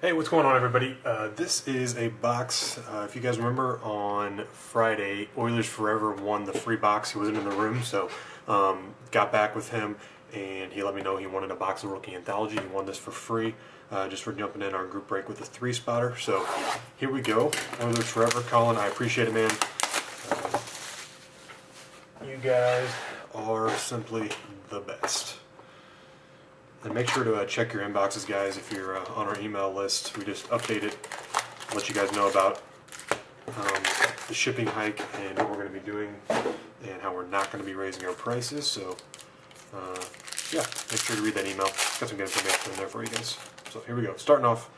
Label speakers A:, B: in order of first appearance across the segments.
A: Hey, what's going on, everybody? This is a box. If you guys remember, on Friday, OilersForever won the free box. He wasn't in the room, so got back with him, and he let me know he wanted a box of Rookie Anthology. He won this for free, just for jumping in our group break with a 3-spotter. So here we go. OilersForever, Colin, I appreciate it, man. You guys are simply the best. And make sure to check your inboxes, guys, if you're on our email list. We just update it, let you guys know about the shipping hike and what we're going to be doing and how we're not going to be raising our prices. So, yeah, make sure to read that email. Got some good information in there for you guys. So here we go. Starting off,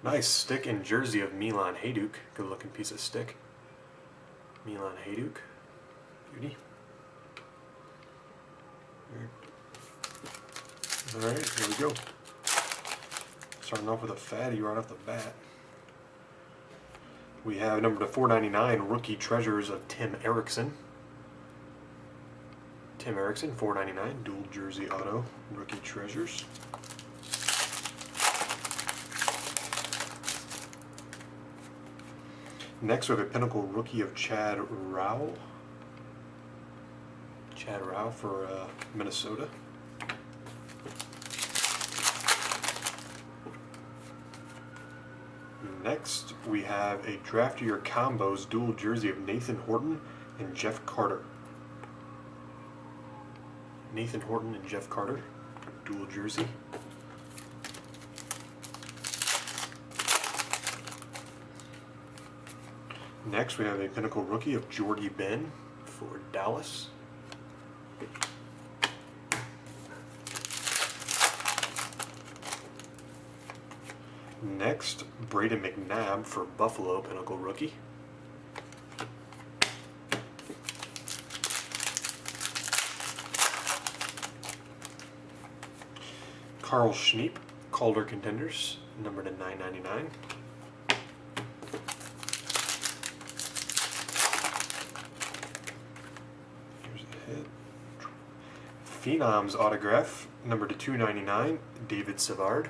A: nice stick and jersey of Milan Hajduk. Good looking piece of stick. Milan Hajduk. Beauty. Alright, here we go. Starting off with a fatty right off the bat. We have number 499, Rookie Treasures of Tim Erickson. Tim Erickson, 499, dual jersey auto, Rookie Treasures. Next we have a Pinnacle Rookie of Chad Rowell. Chad Rowell for Minnesota. Next, we have a Draft Year Combos dual jersey of Nathan Horton and Jeff Carter. Nathan Horton and Jeff Carter, dual jersey. Next, we have a Pinnacle Rookie of Jordy Ben for Dallas. Next, Braden McNabb for Buffalo, Pinnacle Rookie. Carl Schneep, Calder Contenders, numbered to 999. Here's a hit. Phenoms autograph, numbered to 299, David Savard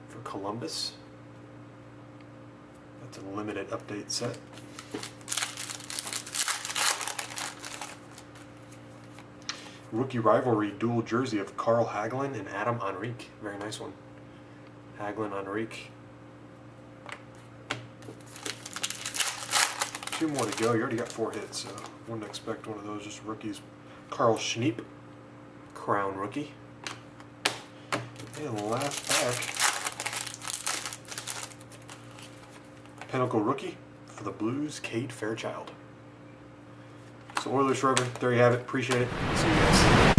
A: for Columbus. It's a limited update set. Rookie Rivalry dual jersey of Carl Hagelin and Adam Henrique. Very nice one. Hagelin, Henrique. 2 more to go. You already got 4 hits, so wouldn't expect one of those. Just rookies. Carl Schneep, Crown Rookie. And the last pack, Pinnacle Rookie for the Blues, Cade Fairchild. So OilersForever, there you have it. Appreciate it. See you guys.